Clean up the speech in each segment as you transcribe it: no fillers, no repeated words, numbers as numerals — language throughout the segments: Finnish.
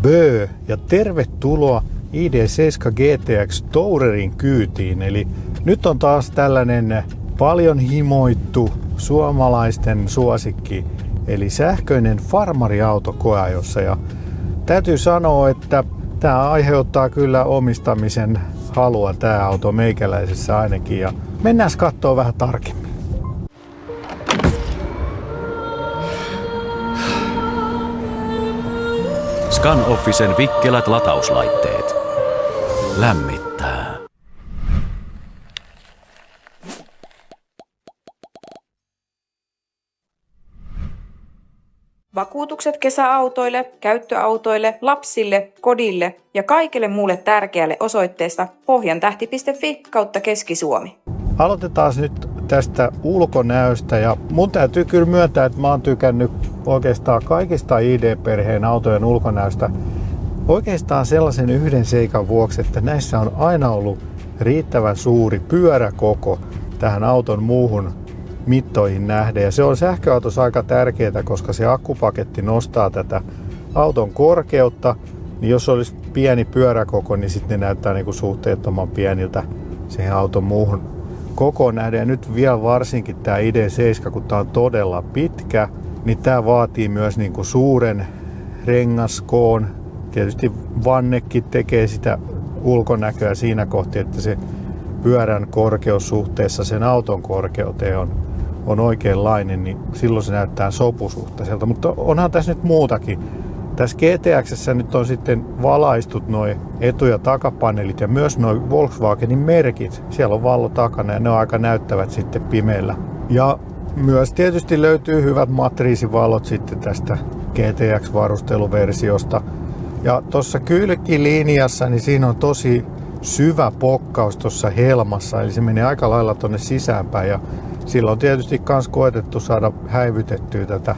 Bö ja tervetuloa ID7 GTX Tourerin kyytiin. Eli nyt on taas tällainen paljon himoittu suomalaisten suosikki, eli sähköinen farmariauto koeajossa. Ja täytyy sanoa, että tämä aiheuttaa kyllä omistamisen halua tämä auto meikäläisessä ainakin. Ja mennään katsoa vähän tarkemmin. Scanoffisen vikkelät latauslaitteet. Lämmittää. Vakuutukset kesäautoille, käyttöautoille, lapsille, kodille ja kaikille muulle tärkeälle osoitteesta pohjantähti.fi/Keski-Suomi. Aloitetaan nyt tästä ulkonäöstä ja mun täytyy kyllä myöntää, että mä oon tykännyt oikeastaan kaikista ID-perheen autojen ulkonäöstä oikeastaan sellaisen yhden seikan vuoksi, että näissä on aina ollut riittävän suuri pyöräkoko tähän auton muuhun mittoihin nähden. Ja se on sähköautossa aika tärkeää, koska se akkupaketti nostaa tätä auton korkeutta. Niin jos olisi pieni pyöräkoko, niin sitten ne näyttää niinku suhteettoman pieniltä siihen auton muuhun kokoon nähden. Ja nyt vielä varsinkin tämä ID7, kun tämä on todella pitkä, niin tämä vaatii myös niinku suuren rengaskoon. Tietysti vannekin tekee sitä ulkonäköä siinä kohti, että se pyörän korkeus suhteessa sen auton korkeuteen on oikeanlainen, niin silloin se näyttää sopusuhtaiselta. Mutta onhan tässä nyt muutakin. Tässä GTX:ssä nyt on sitten valaistut nuo etu- ja takapaneelit ja myös nuo Volkswagenin merkit. Siellä on valo takana ja ne on aika näyttävät sitten pimeällä. Ja myös tietysti löytyy hyvät matriisivalot sitten tästä GTX-varusteluversiosta. Ja tuossa kylkilinjassa niin siinä on tosi syvä pokkaus tuossa helmassa, eli se menee aika lailla tuonne sisäänpäin. Ja silloin on tietysti myös koetettu saada häivytettyä tätä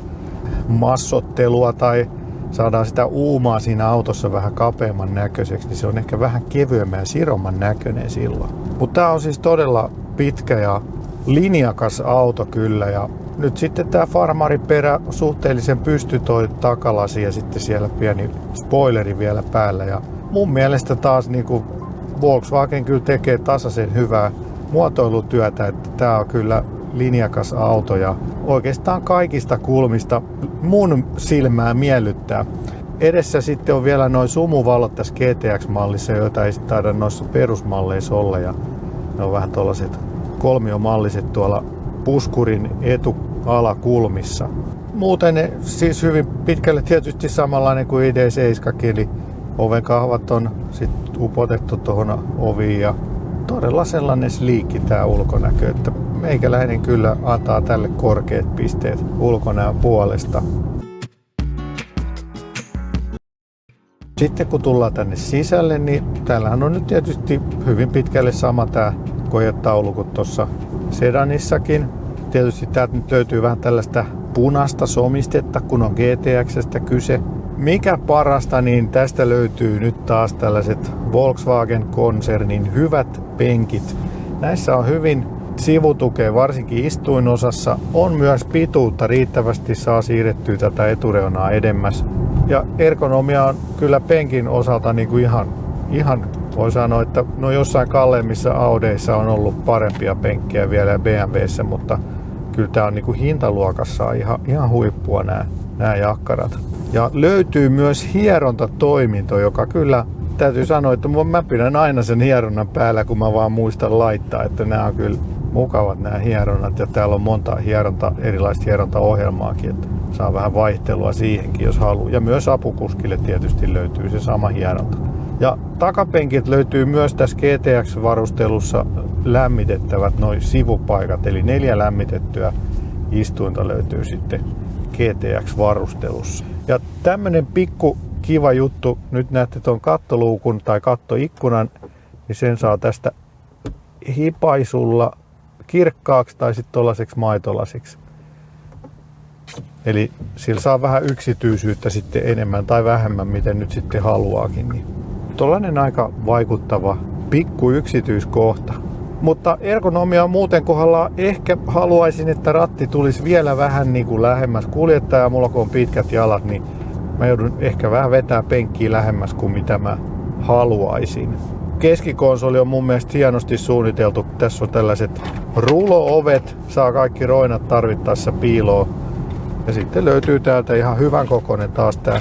massottelua tai saadaan sitä uumaa siinä autossa vähän kapeamman näköiseksi, niin se on ehkä vähän kevyemmän ja siromman näköinen silloin. Mutta tämä on siis todella pitkä ja linjakas auto kyllä. Ja nyt sitten tämä farmariperä suhteellisen pysty toi takalasi ja sitten siellä pieni spoileri vielä päällä. Ja mun mielestä taas niinku Volkswagen kyllä tekee tasaisen hyvää muotoilutyötä, että tää on kyllä linjakas auto ja oikeastaan kaikista kulmista mun silmää miellyttää. Edessä sitten on vielä noin sumuvalot tässä GTX-mallissa, joita ei taida noissa perusmalleissa olla. Ja ne on vähän tuollaiset kolmiomalliset tuolla puskurin etualakulmissa. Muuten ne siis hyvin pitkälle tietysti samanlainen kuin ID7, eli ovenkahvat on sitten upotettu tuohon oviin ja todella sellainen sliikki tää ulkonäkö, että meikäläinen kyllä antaa tälle korkeat pisteet ulkonäön puolesta. Sitten kun tullaan tänne sisälle, niin täällähän on nyt tietysti hyvin pitkälle sama tää kojetaulu kuin tuossa sedanissakin. Tietysti täältä nyt löytyy vähän tällaista punaista somistetta, kun on GTX:stä kyse. Mikä parasta, niin tästä löytyy nyt taas tällaiset Volkswagen-konsernin hyvät penkit. Näissä on hyvin sivutukea, varsinkin istuinosassa. On myös pituutta, riittävästi saa siirrettyä tätä etureunaa edemmäs. Ja ergonomia on kyllä penkin osalta niin kuin ihan voi sanoa, että no jossain kalleimmissa Audeissa on ollut parempia penkkejä vielä BMW:ssä, mutta kyllä tää on niin kuin hintaluokassa ihan huippua nämä jakkarat. Ja löytyy myös hierontatoiminto, joka kyllä täytyy sanoa, että mä pidän aina sen hieronnan päällä, kun mä vaan muistan laittaa, että nämä on kyllä mukavat nämä hieronnat ja täällä on monta erilaista hierontaohjelmaakin, että saa vähän vaihtelua siihenkin, jos haluaa. Ja myös apukuskille tietysti löytyy se sama hieronta. Ja takapenkit löytyy myös tässä GTX-varustelussa lämmitettävät noi sivupaikat, eli 4 lämmitettyä istuinta löytyy sitten GTX-varustelussa. Ja tämmönen pikku kiva juttu, nyt näette tuon kattoluukun tai kattoikkunan, niin sen saa tästä hipaisulla kirkkaaksi tai sitten tuollaiseksi maitolasiksi. Eli sillä saa vähän yksityisyyttä sitten enemmän tai vähemmän, miten nyt sitten haluaakin. Niin tuollainen aika vaikuttava pikku yksityiskohta. Mutta ergonomia on muuten kohdallaan. Ehkä haluaisin, että ratti tulisi vielä vähän niin kuin lähemmäs kuljettajaa. Mulla kun on pitkät jalat, niin mä joudun ehkä vähän vetää penkkiä lähemmäs kuin mitä mä haluaisin. Keskikonsoli on mun mielestä hienosti suunniteltu. Tässä on tällaiset rulo-ovet, saa kaikki roinat tarvittaessa piiloon. Ja sitten löytyy täältä ihan hyvän kokoinen taas tää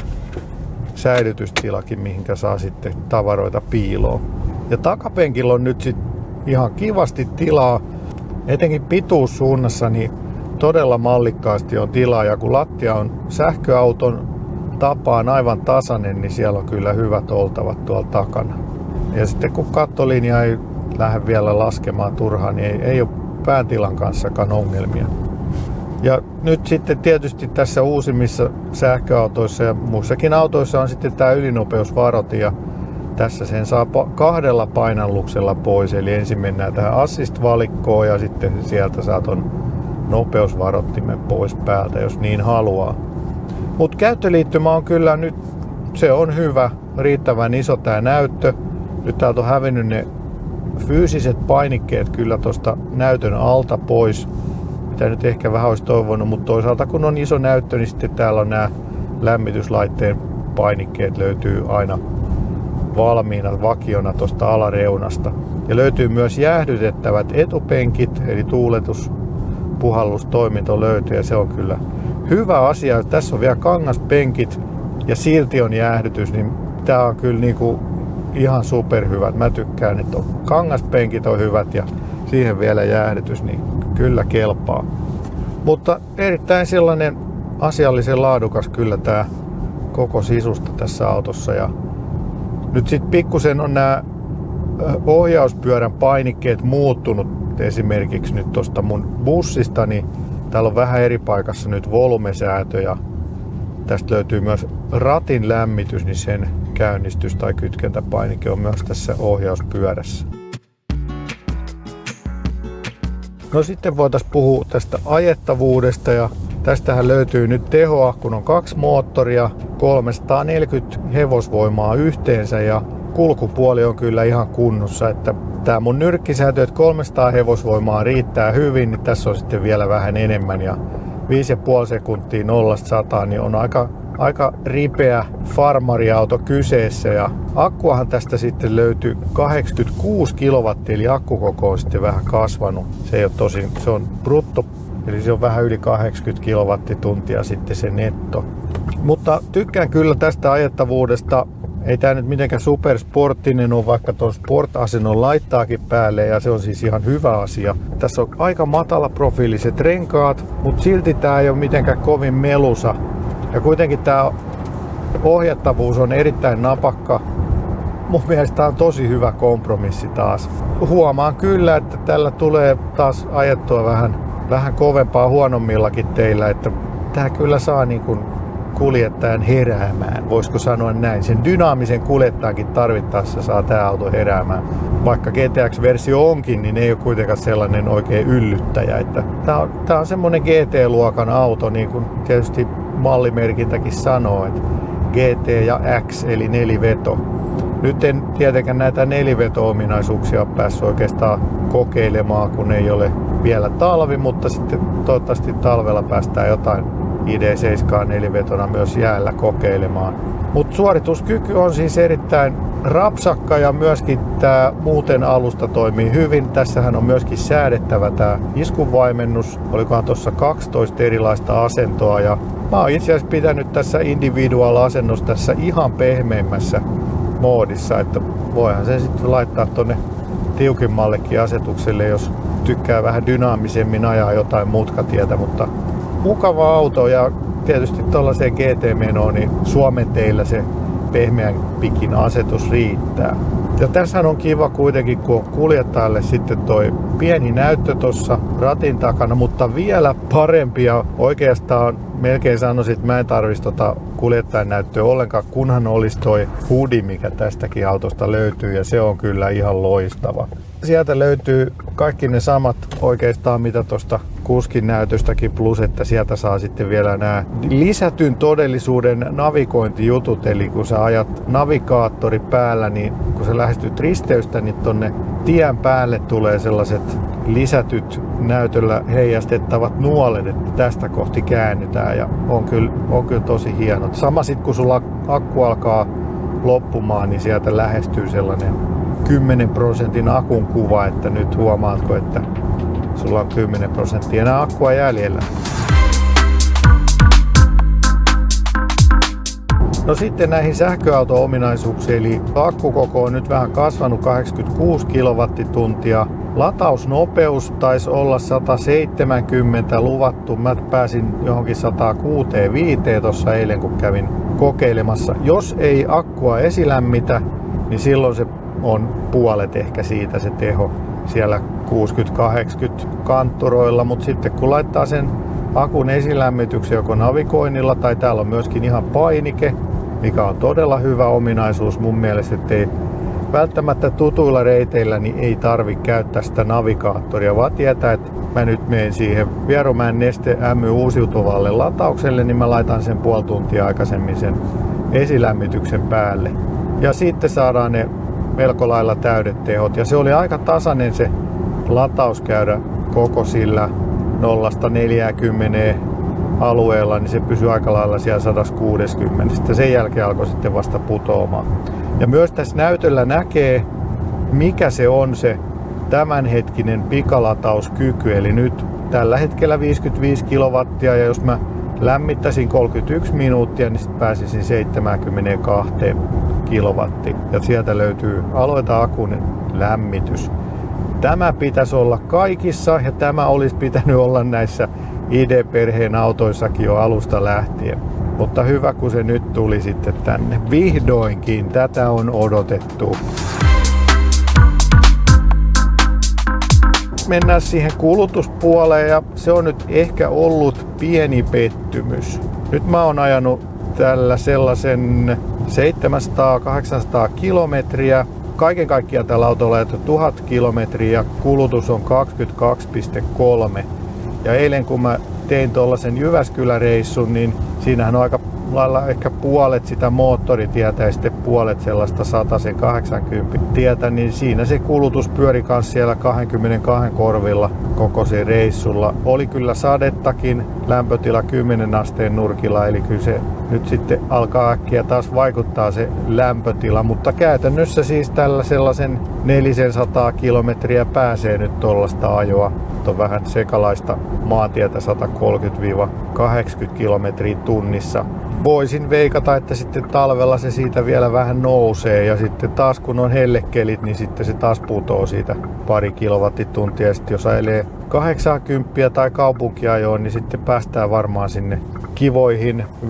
säilytystilakin, mihinkä saa sitten tavaroita piiloon. Ja takapenkillä on nyt sitten ihan kivasti tilaa, etenkin pituussuunnassa, niin todella mallikkaasti on tilaa. Ja kun lattia on sähköauton tapaan aivan tasainen, niin siellä on kyllä hyvät oltavat tuolla takana. Ja sitten kun kattolinja ei lähde vielä laskemaan turhaan, niin ei ole päätilan kanssakaan ongelmia. Ja nyt sitten tietysti tässä uusimmissa sähköautoissa ja muissakin autoissa on sitten tämä ylinopeusvaroite, ja tässä sen saa 2 painalluksella pois. Eli ensin mennään tähän assist-valikkoon ja sitten sieltä saa ton nopeusvarottimen pois päältä, jos niin haluaa. Mutta käyttöliittymä on kyllä nyt, se on hyvä, riittävän iso tää näyttö. Nyt täältä on hävinnyt ne fyysiset painikkeet kyllä tuosta näytön alta pois, mitä nyt ehkä vähän olisi toivonut, mutta toisaalta kun on iso näyttö, niin sitten täällä on nämä lämmityslaitteen painikkeet löytyy aina valmiina vakiona tuosta alareunasta. Ja löytyy myös jäähdytettävät etupenkit, eli tuuletus, puhallustoiminto löytyy, ja se on kyllä hyvä asia. Tässä on vielä kangaspenkit ja silti on jäähdytys, niin tää on kyllä niinku ihan superhyvät. Mä tykkään, että kangaspenkit on hyvät ja siihen vielä jäähdytys, niin kyllä kelpaa. Mutta erittäin sellainen asiallisen laadukas kyllä tää koko sisusta tässä autossa. Ja nyt sit pikkusen on nämä ohjauspyörän painikkeet muuttunut. Esimerkiksi nyt tosta mun bussista, niin täällä on vähän eri paikassa nyt volumesäätö, ja tästä löytyy myös ratin lämmitys, niin sen käynnistys- tai kytkentäpainike on myös tässä ohjauspyörässä. No sitten voitaisiin puhua tästä ajettavuudesta, ja tästähän löytyy nyt tehoa, kun on 2 moottoria, 340 hevosvoimaa yhteensä, ja kulkupuoli on kyllä ihan kunnossa, että tää mun nyrkkisäätö, että 300 hevosvoimaa riittää hyvin, niin tässä on sitten vielä vähän enemmän, ja 5,5 sekuntia 0-100 niin on aika ripeä farmariauto kyseessä, ja akkuahan tästä sitten löytyy 86 kilowattia, eli akkukoko on sitten vähän kasvanut. Se ei ole tosin, se on brutto, eli se on vähän yli 80 kilowattituntia sitten se netto. Mutta tykkään kyllä tästä ajettavuudesta. Ei tää nyt mitenkään supersporttinen ole, vaikka tuon sport-asennon laittaakin päälle, ja se on siis ihan hyvä asia. Tässä on aika matalaprofiiliset renkaat, mutta silti tää ei ole mitenkään kovin melusa. Ja kuitenkin tää ohjattavuus on erittäin napakka. Mun mielestä tää on tosi hyvä kompromissi taas. Huomaan kyllä, että tällä tulee taas ajettua vähän kovempaa huonommillakin teillä, että tää kyllä saa niin kuin kuljettajan heräämään, voisiko sanoa näin. Sen dynaamisen kuljettajankin tarvittaessa saa tää auto heräämään. Vaikka GTX-versio onkin, niin ei ole kuitenkaan sellainen oikein yllyttäjä. Että tää on semmonen GT-luokan auto, niin kuin tietysti mallimerkintäkin sanoo, että GT ja X eli neliveto. Nyt en tietenkään näitä neliveto-ominaisuuksia ole päässyt oikeastaan kokeilemaan, kun ei ole vielä talvi, mutta sitten toivottavasti talvella päästään jotain ID7 nelivetona myös jäällä kokeilemaan. Mutta suorituskyky on siis erittäin rapsakka, ja myöskin tämä muuten alusta toimii hyvin. Tässähän on myöskin säädettävä tämä iskunvaimennus. Olikohan tuossa 12 erilaista asentoa, ja mä oon itse asiassa pitänyt tässä individual-asennossa tässä ihan pehmeimmässä moodissa, että voihan sen sitten laittaa tonne tiukimmallekin asetukselle, jos tykkää vähän dynaamisemmin ajaa jotain mutkatietä, mutta mukava auto, ja tietysti tuollaiseen GT-menoon niin Suomen teillä se pehmeän pikin asetus riittää. Ja tässä on kiva kuitenkin, kun on kuljettajalle sitten toi pieni näyttö tuossa ratin takana, mutta vielä parempi, ja oikeastaan melkein sanoisin, että mä en tarvitsisi kuljettajan näyttöä ollenkaan, kunhan olisi toi hoodie, mikä tästäkin autosta löytyy, ja se on kyllä ihan loistava. Sieltä löytyy kaikki ne samat oikeastaan, mitä tuosta kuskin näytöstäkin, plus että sieltä saa sitten vielä nämä lisätyn todellisuuden navigointijutut, eli kun sä ajat navigaattori päällä, niin kun sä lähestyt risteystä, niin tonne tien päälle tulee sellaiset lisätyt näytöllä heijastettavat nuolet, että tästä kohti käännytään ja on kyllä tosi hieno. Sama sitten kun sulla akku alkaa loppumaan, niin sieltä lähestyy sellainen 10% akun kuva, että nyt huomaatko, että sulla on 10% enää akkua jäljellä. No sitten näihin sähköauto-ominaisuuksiin, eli akkukoko on nyt vähän kasvanut 86 kilowattituntia. Latausnopeus taisi olla 170 luvattu. Mä pääsin johonkin 165 tuossa eilen, kun kävin kokeilemassa. Jos ei akkua esilämmitä, niin silloin se on puolet ehkä siitä se teho siellä 60-80 kantturoilla. Mutta sitten kun laittaa sen akun esilämmityksen joko navigoinnilla tai täällä on myöskin ihan painike, mikä on todella hyvä ominaisuus mun mielestä, ettei välttämättä tutuilla reiteillä niin ei tarvitse käyttää sitä navigaattoria, vaan tietää, että mä nyt menen siihen Vierumäen Neste My uusiutuvalle lataukselle, niin mä laitan sen puoli tuntia aikaisemmin sen esilämmityksen päälle. Ja sitten saadaan ne melko lailla täydet tehot. Ja se oli aika tasainen se latauskäyrä koko sillä 0-40 alueella, niin se pysyi aika lailla siellä 160. Sitten sen jälkeen alkoi sitten vasta putoamaan. Ja myös tässä näytöllä näkee, mikä se on se tämänhetkinen pikalatauuskyky. Eli nyt tällä hetkellä 55 kilowattia, ja jos mä lämmittäisin 31 minuuttia, niin sitten pääsisin 72 kilowattia. Ja sieltä löytyy aloita akun lämmitys. Tämä pitäisi olla kaikissa, ja tämä olisi pitänyt olla näissä ID-perheen autoissakin jo alusta lähtien. Mutta hyvä, kun se nyt tuli sitten tänne. Vihdoinkin, tätä on odotettu. Mennään siihen kulutuspuoleen, ja se on nyt ehkä ollut pieni pettymys. Nyt mä oon ajanut tällä sellaisen 700-800 kilometriä. Kaiken kaikkiaan tällä autolla on 1000 kilometriä ja kulutus on 22,3. Ja eilen kun mä tein tuollaisen Jyväskylä-reissun, niin siinähän on aika lailla ehkä puolet sitä moottoritietä ja sitten puolet sellaista 180 tietä, niin siinä se kulutus pyöri kanssa siellä 22 korvilla koko se reissulla. Oli kyllä sadettakin, lämpötila 10 asteen nurkilla, eli kyllä se nyt sitten alkaa äkkiä taas vaikuttaa se lämpötila, mutta käytännössä siis tällä sellaisen 400 kilometriä pääsee nyt tuollaista ajoa. On vähän sekalaista maantietä 130-80 kilometriä tunnissa. Voisin veikata, että sitten talvella se siitä vielä vähän nousee ja sitten taas kun on hellekelit, niin sitten se taas putoo siitä pari kilowattituntia. Ja sitten jos ajelee 80 tai kaupunkiajoon, niin sitten päästään varmaan sinne kivoihin 15-17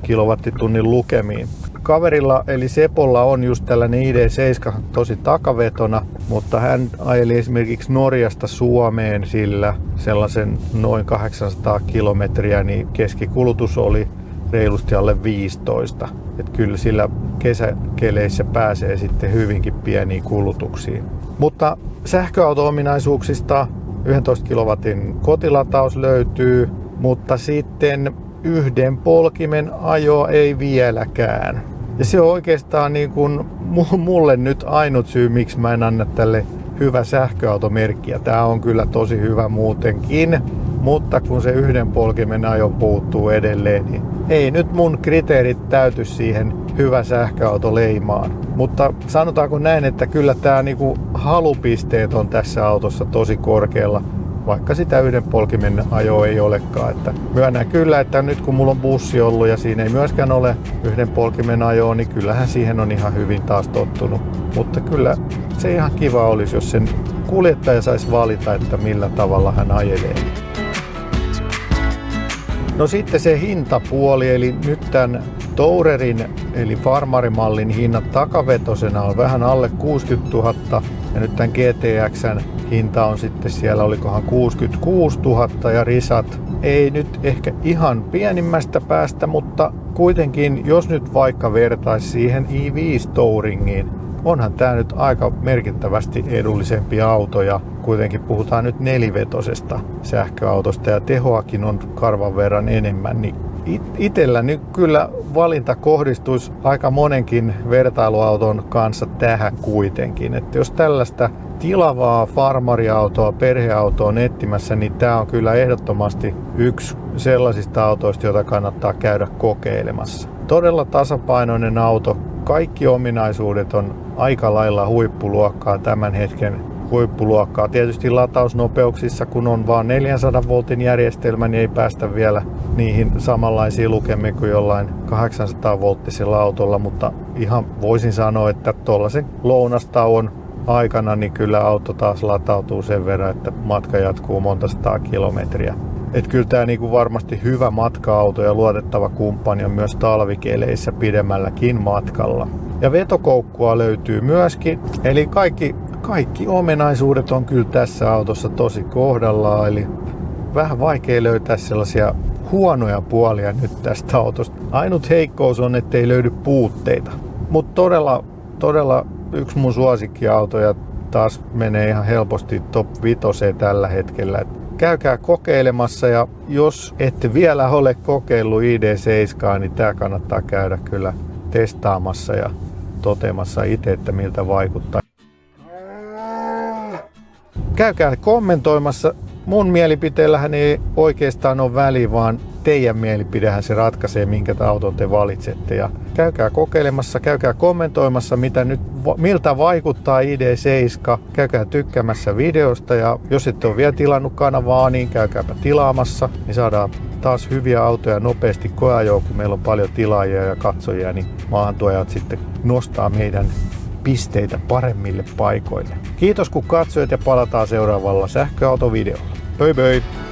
kilowattitunnin lukemiin. Kaverilla eli Sepolla on just tällainen ID7 tosi takavetona, mutta hän ajeli esimerkiksi Norjasta Suomeen sillä sellaisen noin 800 kilometriä, niin keskikulutus oli reilusti alle 15. Et kyllä sillä kesäkeleissä pääsee sitten hyvinkin pieniin kulutuksiin. Mutta sähköauto-ominaisuuksista 11 kilowatin kotilataus löytyy, mutta sitten yhden polkimen ajo ei vieläkään. Ja se on oikeastaan niin kuin mulle nyt ainut syy, miksi mä en anna tälle hyvä sähköautomerkkiä. Tää on kyllä tosi hyvä muutenkin, mutta kun se yhden polkimen ajo puuttuu edelleen, niin ei nyt mun kriteerit täyty siihen hyvä sähköauto leimaan. Mutta sanotaanko näin, että kyllä tää niinku halupisteet on tässä autossa tosi korkealla, vaikka sitä yhden polkimen ajoa ei olekaan. Että myönnän kyllä, että nyt kun mulla on bussi ollut ja siinä ei myöskään ole yhden polkimen ajoa, niin kyllähän siihen on ihan hyvin taas tottunut. Mutta kyllä se ihan kiva olisi, jos sen kuljettaja saisi valita, että millä tavalla hän ajelee. No sitten se hintapuoli, eli nyt tämän Tourerin eli farmarimallin hinnat takavetosena on vähän alle 60 000 ja nyt tämän GTX:n hinta on sitten siellä olikohan 66 000 ja risat ei nyt ehkä ihan pienimmästä päästä, mutta kuitenkin jos nyt vaikka vertaisi siihen i5 Touringiin, onhan tää nyt aika merkittävästi edullisempi auto ja kuitenkin puhutaan nyt nelivetosesta sähköautosta ja tehoakin on karvan verran enemmän, niin Itellä nyt kyllä valinta kohdistuisi aika monenkin vertailuauton kanssa tähän kuitenkin. Että jos tällaista tilavaa farmariautoa, perheautoa on etsimässä, niin tämä on kyllä ehdottomasti yksi sellaisista autoista, jota kannattaa käydä kokeilemassa. Todella tasapainoinen auto. Kaikki ominaisuudet on aika lailla huippuluokkaa tämän hetken huippuluokkaa. Tietysti latausnopeuksissa, kun on vain 400 voltin järjestelmä, niin ei päästä vielä niihin samanlaisiin lukemiin kuin jollain 800 volttisella autolla, mutta ihan voisin sanoa, että tuollaisen lounastauon aikana niin kyllä auto taas latautuu sen verran, että matka jatkuu monta 100 kilometriä. Että kyllä tämä niinku varmasti hyvä matka-auto ja luotettava kumppani on myös talvikeleissä pidemmälläkin matkalla. Ja vetokoukkua löytyy myöskin, eli kaikki ominaisuudet on kyllä tässä autossa tosi kohdallaan, eli vähän vaikea löytää sellaisia huonoja puolia nyt tästä autosta. Ainut heikkous on, ettei löydy puutteita, mutta todella yksi mun suosikkiautoja taas menee ihan helposti top 5 tällä hetkellä. Käykää kokeilemassa ja jos ette vielä ole kokeillut ID7, niin tää kannattaa käydä kyllä testaamassa ja toteamassa itse, että miltä vaikuttaa. Käykää kommentoimassa. Mun mielipiteellähän ei oikeastaan ole väliä, vaan teidän mielipidehän se ratkaisee, minkä auton te valitsette. Ja käykää kokeilemassa, käykää kommentoimassa, miltä vaikuttaa ID7. Käykää tykkäämässä videosta ja jos ette ole vielä tilannut kanavaa, niin käykääpä tilaamassa. Niin saadaan taas hyviä autoja nopeasti koeajoon, kun meillä on paljon tilaajia ja katsojia, niin maahantuojat sitten nostaa meidän pisteitä paremmille paikoille. Kiitos kun katsoit ja palataan seuraavalla sähköautovideolla. Bye bye!